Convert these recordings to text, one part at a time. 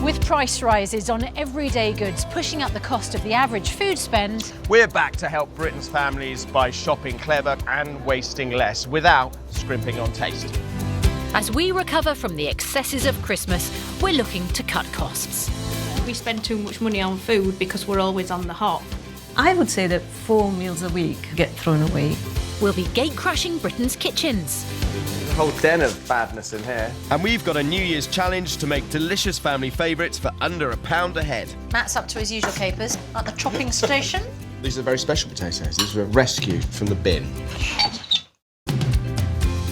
With price rises on everyday goods pushing up the cost of the average food spend, we're back to help Britain's families by shopping clever and wasting less without scrimping on taste. as we recover from the excesses of Christmas, we're looking to cut costs. We spend too much money on food because we're always on the hop. I would say that 4 meals a week get thrown away. We'll be gate-crashing Britain's kitchens. There's a whole den of badness in here. And we've got a New Year's challenge to make delicious family favourites for under £1 a head. Matt's up to his usual capers at the chopping station. These are very special potatoes. These were rescued from the bin.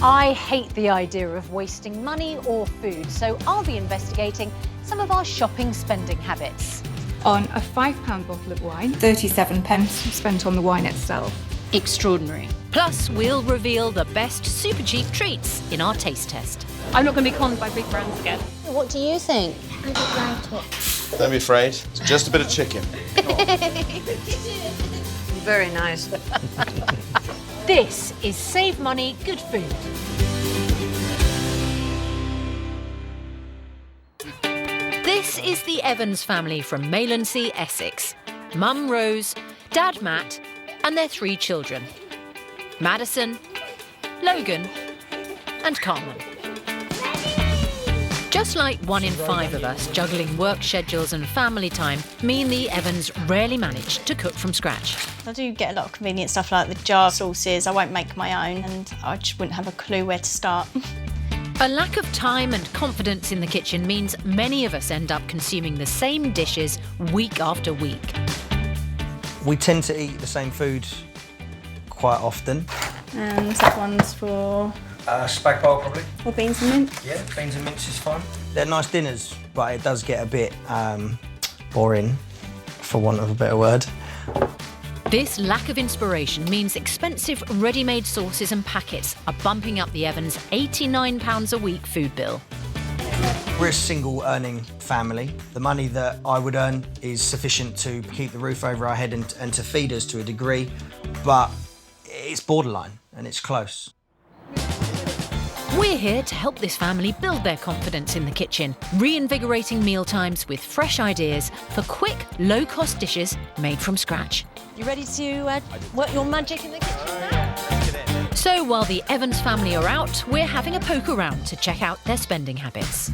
I hate the idea of wasting money or food, so I'll be investigating some of our shopping spending habits. On a £5 bottle of wine, 37p spent on the wine itself. Extraordinary. Plus, we'll reveal the best super cheap treats in our taste test. I'm not going to be conned by big brands again. What do you think? I don't like it. Don't be afraid. It's just a bit of chicken. Very nice. This is Save Money, Good Food. This is the Evans family from Maylandsea, Essex. Mum Rose, Dad Matt, and their 3 children. Madison, Logan, and Carmen. Just like 1 in 5 of us, juggling work schedules and family time mean the Evans rarely manage to cook from scratch. I do get a lot of convenient stuff like the jar sauces. I won't make my own and I just wouldn't have a clue where to start. A lack of time and confidence in the kitchen means many of us end up consuming the same dishes week after week. We tend to eat the same food quite often. And that one's for Spag bowl, probably. beans and mince. Yeah, beans and mince is fine. They're nice dinners, but it does get a bit boring, for want of a better word. This lack of inspiration means expensive ready-made sauces and packets are bumping up the Evans' £89 a week food bill. We're a single earning family. The money that I would earn is sufficient to keep the roof over our head and to feed us to a degree, but it's borderline and it's close. We're here to help this family build their confidence in the kitchen, reinvigorating mealtimes with fresh ideas for quick, low-cost dishes made from scratch. You ready to work your magic in the kitchen now? So while the Evans family are out, we're having a poke around to check out their spending habits.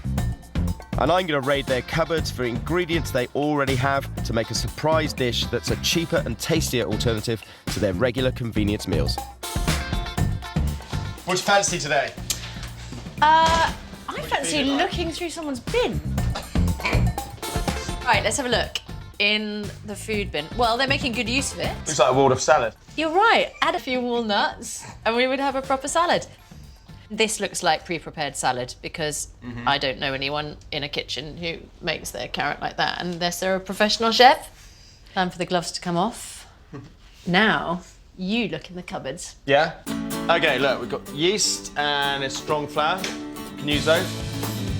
And I'm going to raid their cupboards for ingredients they already have to make a surprise dish that's a cheaper and tastier alternative to their regular convenience meals. What do you fancy today? I fancy looking through someone's bin. Right, let's have a look in the food bin. Well, they're making good use of it. Looks like a Waldorf salad. You're right, add a few walnuts and we would have a proper salad. This looks like pre-prepared salad because I don't know anyone in a kitchen who makes their carrot like that unless they're a professional chef. Time for the gloves to come off. Now, you look in the cupboards. Yeah? Okay, look, we've got yeast and a strong flour. You can use those.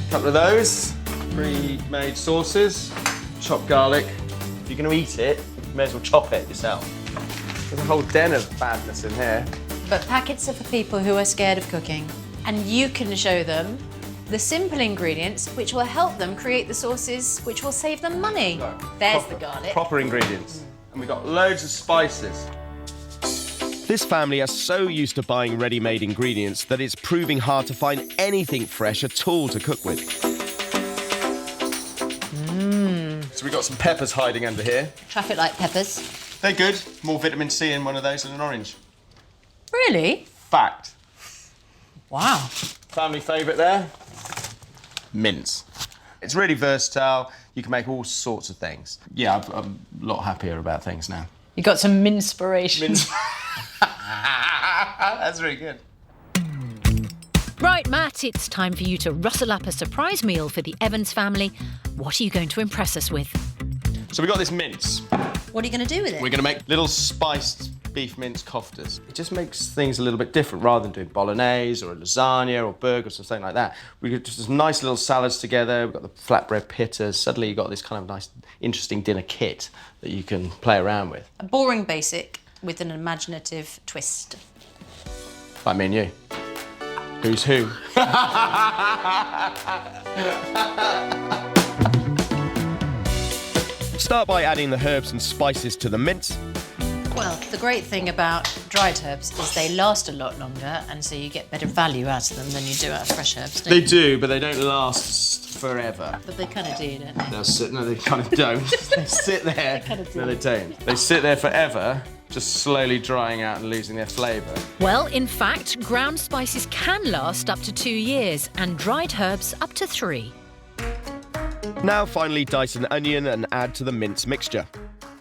A couple of those. Pre-made sauces. Chopped garlic. If you're going to eat it, you may as well chop it yourself. There's a whole den of badness in here. But packets are for people who are scared of cooking. And you can show them the simple ingredients which will help them create the sauces which will save them money. There's the garlic. Proper ingredients. And we've got loads of spices. This family are so used to buying ready-made ingredients that it's proving hard to find anything fresh at all to cook with. So we've got some peppers hiding under here. Traffic light peppers. They're good. More vitamin C in one of those than an orange. Really? Fact. Wow. Family favourite there? Mince. It's really versatile. You can make all sorts of things. Yeah, I'm a lot happier about things now. You got some minspiration. That's really good. Right, Matt, it's time for you to rustle up a surprise meal for the Evans family. What are you going to impress us with? So we've got this mince. What are you going to do with it? We're going to make little spiced beef mince koftas. It just makes things a little bit different. Rather than doing bolognese or a lasagna or burgers or something like that, we get just some nice little salads together. We've got the flatbread pittas. Suddenly you've got this kind of nice, interesting dinner kit that you can play around with. A boring basic with an imaginative twist. Like me and you. Who's who? Start by adding the herbs and spices to the mince. Well, the great thing about dried herbs is they last a lot longer, and so you get better value out of them than you do out of fresh herbs. They do, but they don't last forever. But they kind of do, don't they? No, they kind of don't. They sit there. No, they don't. They sit there forever, just slowly drying out and losing their flavour. Well, in fact, ground spices can last up to 2 years and dried herbs up to 3. Now finally dice an onion and add to the mince mixture.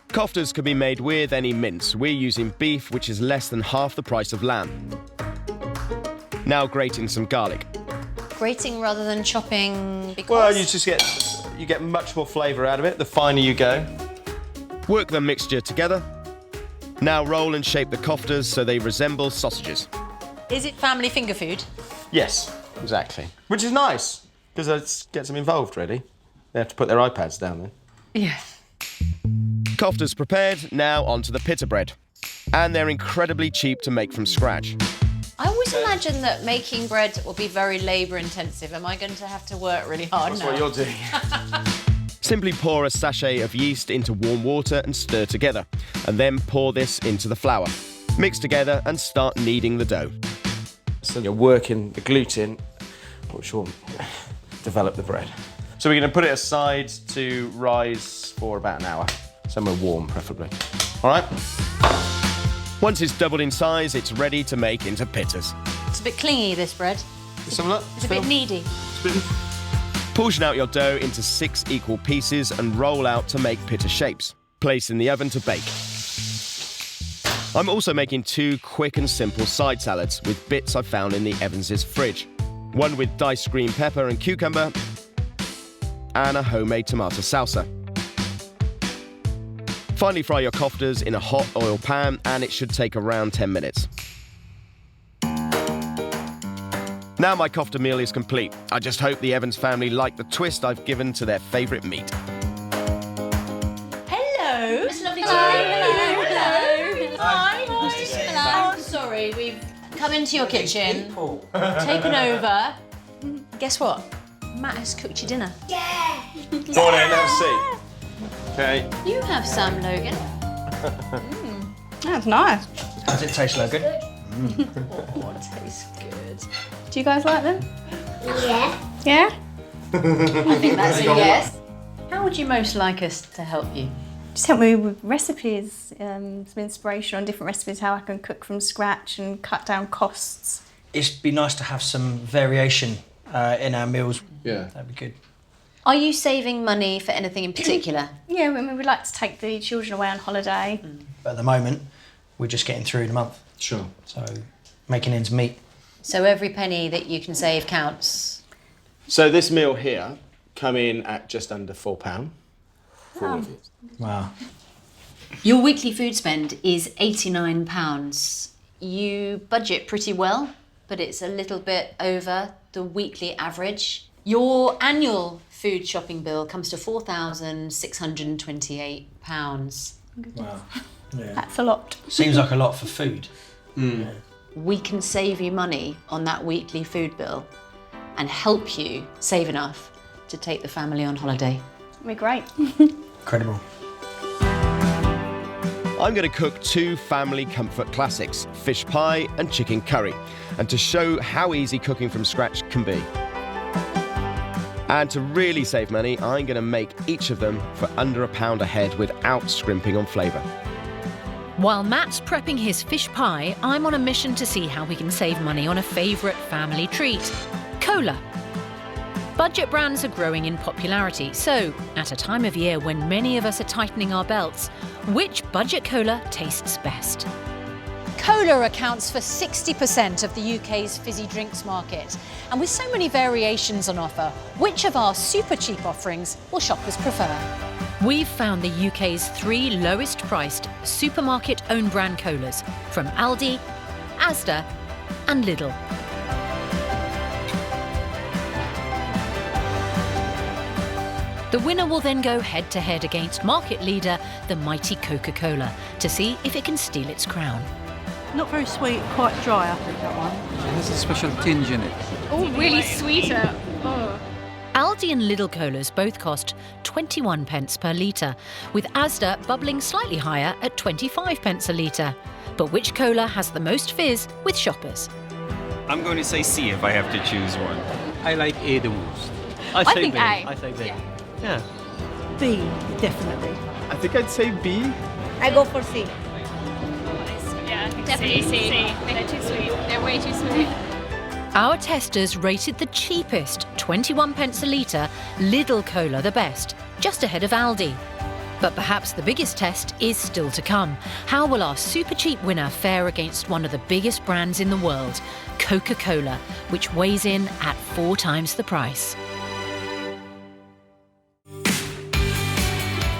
Koftas can be made with any mince. We're using beef, which is less than half the price of lamb. Now grate in some garlic. Grating rather than chopping because... Well, you get much more flavour out of it the finer you go. Work the mixture together. Now roll and shape the koftas so they resemble sausages. Is it family finger food? Yes, exactly. Which is nice, because it gets them involved, really. They have to put their iPads down then. Yeah. Koftas prepared, now onto the pita bread. And they're incredibly cheap to make from scratch. I always imagine that making bread will be very labour intensive. Am I going to have to work really hard That's now? what you're doing. Simply pour a sachet of yeast into warm water and stir together, and then pour this into the flour. Mix together and start kneading the dough. So you're working the gluten, which will develop the bread. So we're going to put it aside to rise for about an hour, somewhere warm preferably. All right? Once it's doubled in size, it's ready to make into pittas. It's a bit clingy, this bread. Let's have a look. It's a bit needy. Portion out your dough into 6 equal pieces and roll out to make pitta shapes. Place in the oven to bake. I'm also making 2 quick and simple side salads with bits I found in the Evans' fridge. One with diced green pepper and cucumber, and a homemade tomato salsa. Finally fry your koftas in a hot oil pan, and it should take around 10 minutes. Now my kofta meal is complete. I just hope the Evans family like the twist I've given to their favourite meat. Hello. It's lovely to meet you. Hello. Hi. Hello. Sorry, we've come into your kitchen, taken over. Guess what? Matt has cooked you dinner. Yeah. Go on in, have a seat. Okay. You have some, Logan. That's nice. How does it taste, Logan? Oh, it tastes good. Do you guys like them? Yeah. Yeah? I think that's a yes. How would you most like us to help you? Just help me with recipes, some inspiration on different recipes, how I can cook from scratch and cut down costs. It'd be nice to have some variation in our meals. Yeah. That'd be good. Are you saving money for anything in particular? Yeah, I mean, we'd like to take the children away on holiday. But at the moment, we're just getting through the month. Sure. So making ends meet. So every penny that you can save counts. So this meal here come in at just under £4 for all of you. Wow. Your weekly food spend is £89. You budget pretty well, but it's a little bit over the weekly average. Your annual food shopping bill comes to £4,628. Wow. Yeah. That's a lot. Seems like a lot for food. Yeah. We can save you money on that weekly food bill and help you save enough to take the family on holiday. We're great. Incredible. I'm going to cook 2 family comfort classics, fish pie and chicken curry, and to show how easy cooking from scratch can be. And to really save money, I'm going to make each of them for under £1 a head without scrimping on flavour. While Matt's prepping his fish pie, I'm on a mission to see how we can save money on a favourite family treat, cola. Budget brands are growing in popularity, so at a time of year when many of us are tightening our belts, which budget cola tastes best? Cola accounts for 60% of the UK's fizzy drinks market. And with so many variations on offer, which of our super cheap offerings will shoppers prefer? We've found the UK's 3 lowest priced supermarket own brand colas from Aldi, Asda and Lidl. The winner will then go head to head against market leader, the mighty Coca-Cola, to see if it can steal its crown. Not very sweet, quite dry, I think, that one. There's a special tinge in it. Oh, really sweeter. Oh. Aldi Aldi and Lidl colas both cost 21 pence per litre, with Asda bubbling slightly higher at 25 pence a litre. But which cola has the most fizz with shoppers? I'm going to say C if I have to choose one. I like A the most. I think B. A. I say B. Yeah. B, definitely. I think I'd say B. I go for C. Yeah, definitely C. They're too sweet. They're way too sweet. Our testers rated the cheapest, 21 pence a litre, Lidl cola the best, just ahead of Aldi. But perhaps the biggest test is still to come. How will our super cheap winner fare against one of the biggest brands in the world, Coca-Cola, which weighs in at 4 times the price?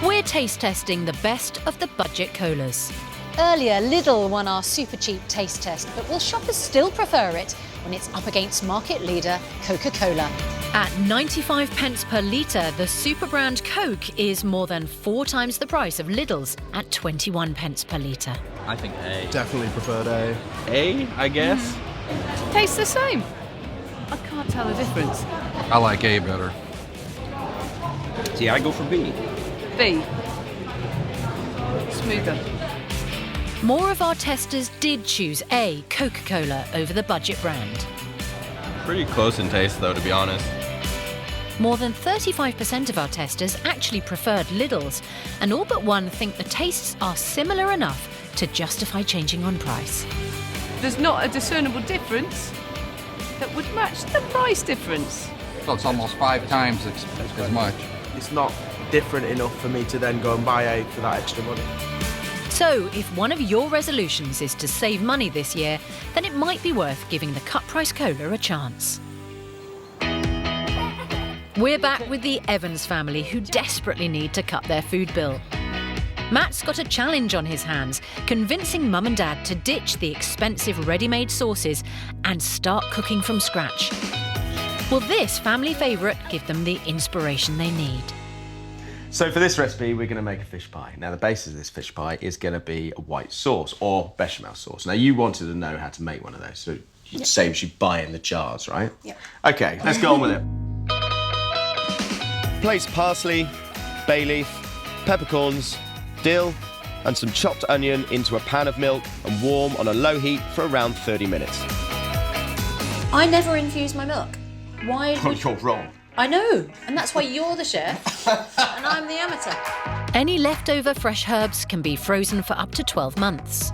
We're taste testing the best of the budget colas. Earlier, Lidl won our super cheap taste test, but will shoppers still prefer it when it's up against market leader Coca-Cola? At 95 pence per litre, the superbrand Coke is more than 4 times the price of Lidl's at 21 pence per litre. I think A. Definitely preferred A. A, I guess. Tastes the same. I can't tell the difference. I like A better. See, I go for B. B. Smoother. More of our testers did choose A, Coca-Cola, over the budget brand. Pretty close in taste, though, to be honest. More than 35% of our testers actually preferred Lidl's, and all but one think the tastes are similar enough to justify changing on price. There's not a discernible difference that would match the price difference. So it's almost 5 times as much. It's not different enough for me to then go and buy A for that extra money. So, if one of your resolutions is to save money this year, then it might be worth giving the cut price cola a chance. We're back with the Evans family, who desperately need to cut their food bill. Matt's got a challenge on his hands, convincing Mum and Dad to ditch the expensive ready-made sauces and start cooking from scratch. Will this family favourite give them the inspiration they need? So for this recipe, we're going to make a fish pie. Now, the basis of this fish pie is going to be a white sauce or bechamel sauce. Now, you wanted to know how to make one of those, so it saves you buying the jars, right? Yep. Okay, let's go on with it. Place parsley, bay leaf, peppercorns, dill, and some chopped onion into a pan of milk and warm on a low heat for around 30 minutes. I never infuse my milk. Why would... You're wrong. I know, and that's why you're the chef and I'm the amateur. Any leftover fresh herbs can be frozen for up to 12 months.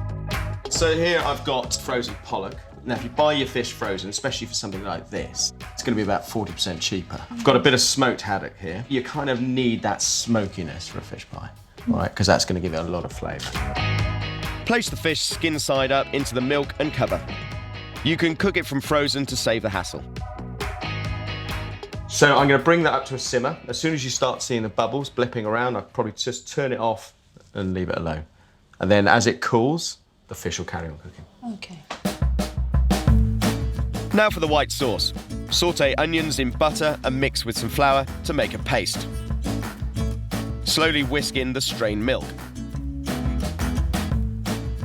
So here I've got frozen pollock. Now, if you buy your fish frozen, especially for something like this, it's going to be about 40% cheaper. I've got a bit of smoked haddock here. You kind of need that smokiness for a fish pie, all right, because that's going to give it a lot of flavour. Place the fish skin side up into the milk and cover. You can cook it from frozen to save the hassle. So I'm going to bring that up to a simmer. As soon as you start seeing the bubbles blipping around, I'll probably just turn it off and leave it alone. And then as it cools, the fish will carry on cooking. Okay. Now for the white sauce. Sauté onions in butter and mix with some flour to make a paste. Slowly whisk in the strained milk.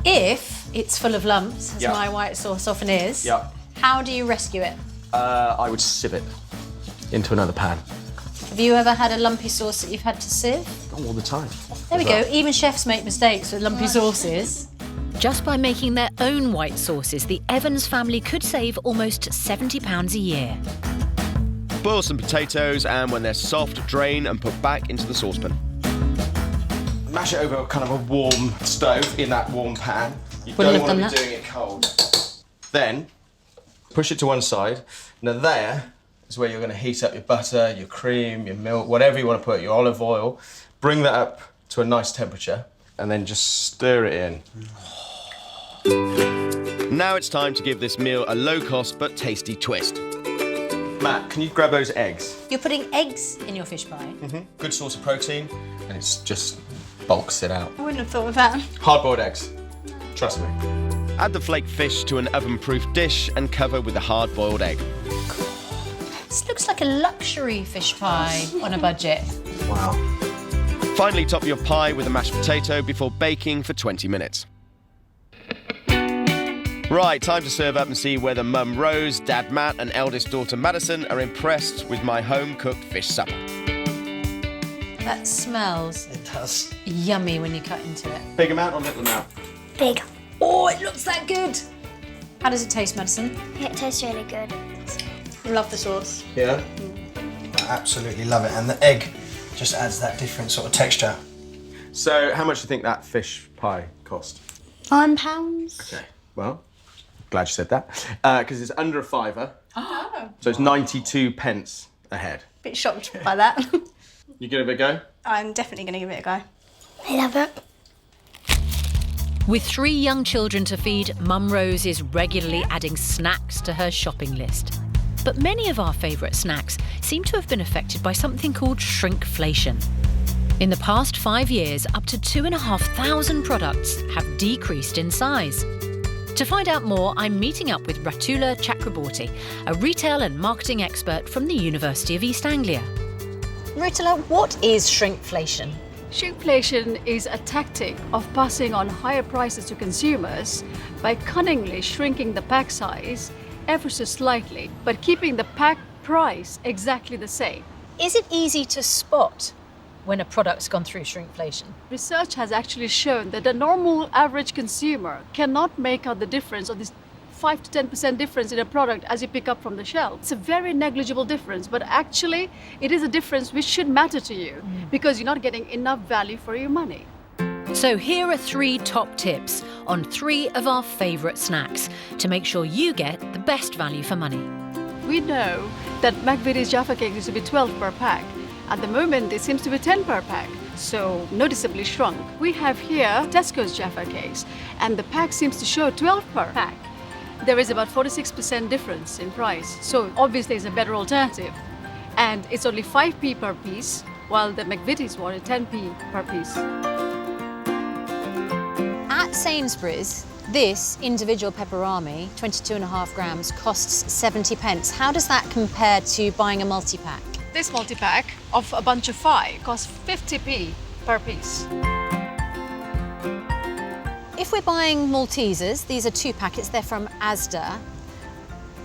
If it's full of lumps, as my white sauce often is, how do you rescue it? I would sieve it into another pan. Have you ever had a lumpy sauce that you've had to sieve? All the time. There we go. Even chefs make mistakes with lumpy sauces. Just by making their own white sauces, the Evans family could save almost £70 a year. Boil some potatoes, and when they're soft, drain and put back into the saucepan. Mash it over kind of a warm stove in that warm pan. You don't want to be doing it cold. Then, push it to one side. Now there is where you're going to heat up your butter, your cream, your milk, whatever you want to put, your olive oil. Bring that up to a nice temperature and then just stir it in. Now it's time to give this meal a low-cost but tasty twist. Matt, can you grab those eggs? You're putting eggs in your fish pie? Good source of protein, and it's just bulks it out. I wouldn't have thought of that. Hard-boiled eggs, trust me. Add the flaked fish to an oven-proof dish and cover with a hard-boiled egg. This looks like a luxury fish pie on a budget. Wow. Finally, top your pie with a mashed potato before baking for 20 minutes. Right, time to serve up and see whether Mum Rose, Dad Matt and eldest daughter Madison are impressed with my home-cooked fish supper. That smells It does. yummy when you cut into it. Big amount or little amount? Big. Oh, it looks that good. How does it taste, Madison? It tastes really good. Love the sauce. Yeah. I absolutely love it. And the egg just adds that different sort of texture. So, how much do you think that fish pie cost? £9. Okay, well, glad you said that. Because it's under a £5. Oh. So it's 92 pence a head. Bit shocked by that. You give it a go? I'm definitely going to give it a go. I love it. With 3 young children to feed, Mum Rose is regularly adding snacks to her shopping list. But many of our favourite snacks seem to have been affected by something called shrinkflation. In the past 5 years, up to 2,500 products have decreased in size. To find out more, I'm meeting up with Ratula Chakraborty, a retail and marketing expert from the University of East Anglia. Ratula, what is shrinkflation? Shrinkflation is a tactic of passing on higher prices to consumers by cunningly shrinking the pack size ever so slightly, but keeping the pack price exactly the same. Is it easy to spot when a product's gone through shrinkflation? Research has actually shown that the normal average consumer cannot make out the difference of this 5 to 10% difference in a product as you pick up from the shelf. It's a very negligible difference, but actually it is a difference which should matter to you because you're not getting enough value for your money. So here are 3 top tips on 3 of our favourite snacks to make sure you get the best value for money. We know that McVitie's Jaffa Cake used to be 12 per pack. At the moment, it seems to be 10 per pack, so noticeably shrunk. We have here Tesco's Jaffa Cakes, and the pack seems to show 12 per pack. There is about 46% difference in price, so obviously it's a better alternative. And it's only 5p per piece, while the McVitie's one is 10p per piece. At Sainsbury's, this individual pepperami, 22.5 grams, costs 70 pence. How does that compare to buying a multi-pack? This multi-pack of a bunch of 5 costs 50p per piece. If we're buying Maltesers, these are 2 packets, they're from Asda.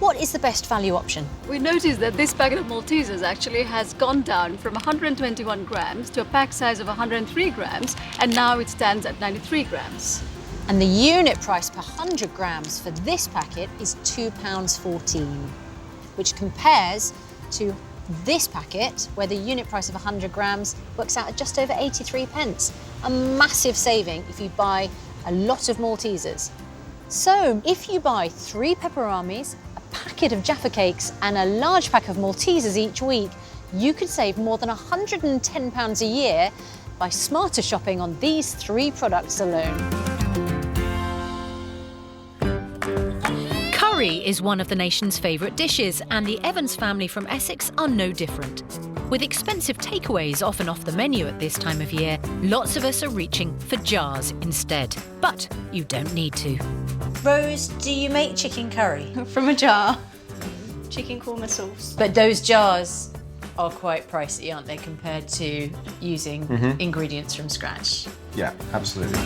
What is the best value option? We noticed that this packet of Maltesers actually has gone down from 121 grams to a pack size of 103 grams, and now it stands at 93 grams. And the unit price per 100 grams for this packet is £2.14, which compares to this packet, where the unit price of 100 grams works out at just over 83 pence. A massive saving if you buy a lot of Maltesers. So if you buy 3 pepperamis, a packet of Jaffa Cakes and a large pack of Maltesers each week, you could save more than £110 a year by smarter shopping on these 3 products alone. Curry is one of the nation's favourite dishes, and the Evans family from Essex are no different. With expensive takeaways often off the menu at this time of year, lots of us are reaching for jars instead. But you don't need to. Rose, do you make chicken curry? From a jar. Chicken korma sauce. But those jars are quite pricey, aren't they, compared to using ingredients from scratch? Yeah, absolutely.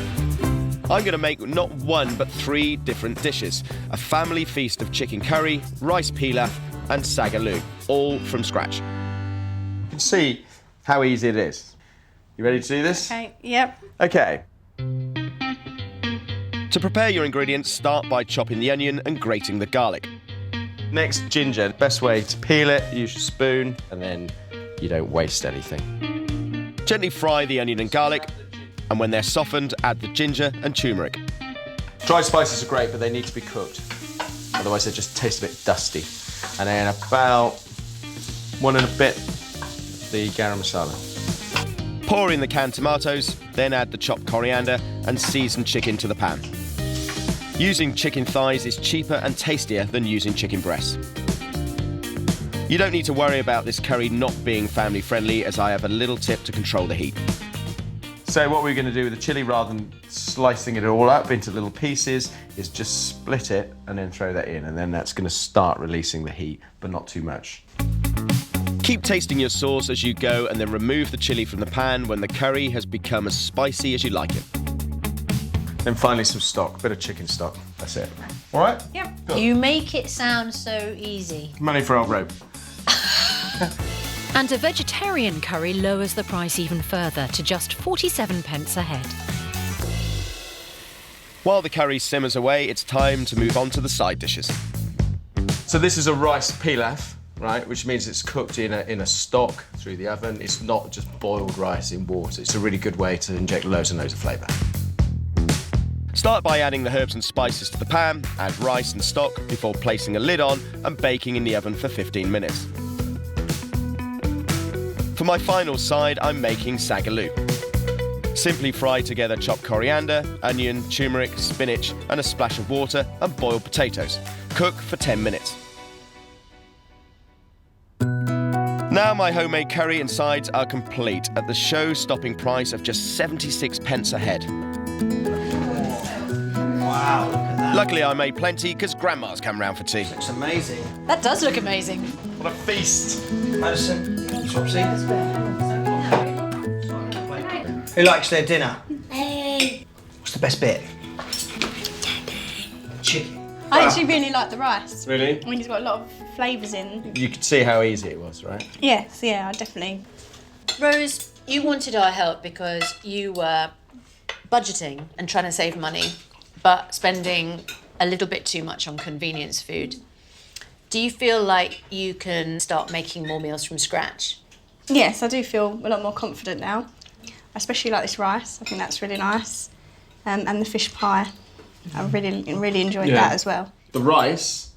I'm going to make not 1 but 3 different dishes. A family feast of chicken curry, rice pilaf and sagaloo, all from scratch. You can see how easy it is. You ready to do this? Okay, yep. Okay. To prepare your ingredients, start by chopping the onion and grating the garlic. Next, ginger. Best way to peel it, use your spoon, and then you don't waste anything. Gently fry the onion and garlic, and when they're softened, add the ginger and turmeric. Dried spices are great, but they need to be cooked. Otherwise, they just taste a bit dusty. And then about 1 and a bit of the garam masala. Pour in the canned tomatoes, then add the chopped coriander and seasoned chicken to the pan. Using chicken thighs is cheaper and tastier than using chicken breasts. You don't need to worry about this curry not being family friendly, as I have a little tip to control the heat. So what we're going to do with the chilli, rather than slicing it all up into little pieces, is just split it and then throw that in, and then that's going to start releasing the heat, but not too much. Keep tasting your sauce as you go, and then remove the chilli from the pan when the curry has become as spicy as you like it. Then finally some stock, a bit of chicken stock, that's it. All right? Yep. Good. You make it sound so easy. Money for old rope. And a vegetarian curry lowers the price even further to just 47p a head. While the curry simmers away, it's time to move on to the side dishes. So this is a rice pilaf, right, which means it's cooked in a stock through the oven. It's not just boiled rice in water. It's a really good way to inject loads and loads of flavour. Start by adding the herbs and spices to the pan, add rice and stock before placing a lid on and baking in the oven for 15 minutes. For my final side, I'm making sagaloo. Simply fry together chopped coriander, onion, turmeric, spinach and a splash of water and boiled potatoes. Cook for 10 minutes. Now my homemade curry and sides are complete at the show-stopping price of just 76p a head. Wow, look at that. Luckily I made plenty because Grandma's come round for tea. Looks amazing. That does look amazing. What a feast! Madison, swap seats. Who likes their dinner? Hey. What's the best bit? Chicken. I actually really like the rice. Really? I mean, it's got a lot of flavours in. You could see how easy it was, right? Yes, yeah, definitely. Rose, you wanted our help because you were budgeting and trying to save money, but spending a little bit too much on convenience food. Do you feel like you can start making more meals from scratch? Yes, I do feel a lot more confident now. I especially like this rice. I think that's really nice. And the fish pie. I really enjoyed that as well. The rice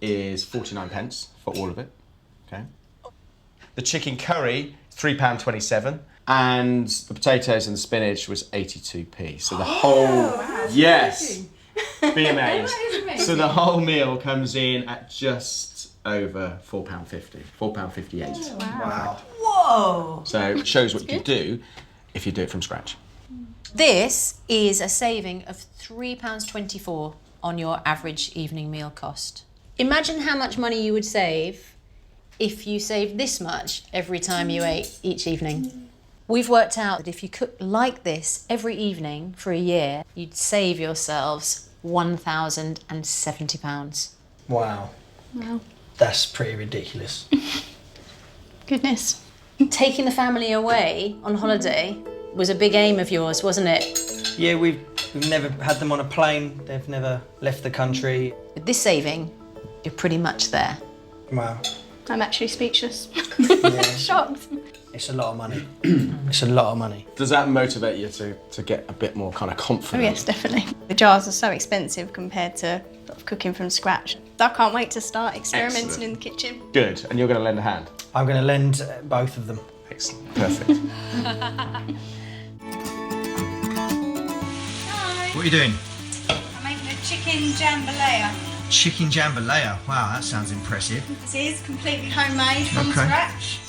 is 49p for all of it. Okay. The chicken curry, £3.27, and the potatoes and the spinach was 82p. So the whole yes, be amazed. So the whole meal comes in at just over £4.50, £4.58. Wow. Whoa! So it shows what you can do if you do it from scratch. This is a saving of £3.24 on your average evening meal cost. Imagine how much money you would save if you saved this much every time you ate each evening. We've worked out that if you cook like this every evening for a year, you'd save yourselves £1,070. Wow. Wow. That's pretty ridiculous. Goodness. Taking the family away on holiday was a big aim of yours, wasn't it? Yeah, we've never had them on a plane. They've never left the country. With this saving, you're pretty much there. Wow. I'm actually speechless. Yeah. Shocked. It's a lot of money. It's a lot of money. Does that motivate you to get a bit more kind of confident? Oh yes, definitely. The jars are so expensive compared to cooking from scratch. I can't wait to start experimenting Excellent. in the kitchen. Good, and you're going to lend a hand? I'm going to lend both of them. Excellent, perfect. What are you doing? I'm making a chicken jambalaya. Chicken jambalaya. Wow, that sounds impressive. This is completely homemade from Okay. scratch.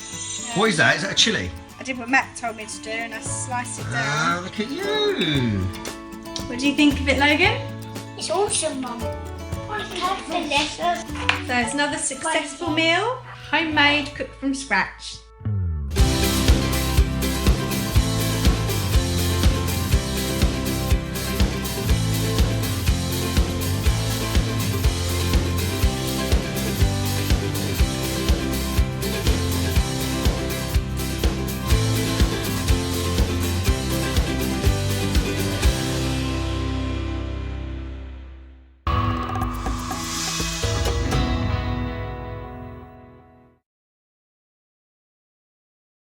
What is that? Is that a chilli? I did what Matt told me to do and I sliced it Oh, down. look at you. What do you think of it, Logan? It's awesome, Mum. So it's another successful meal, homemade, cooked from scratch.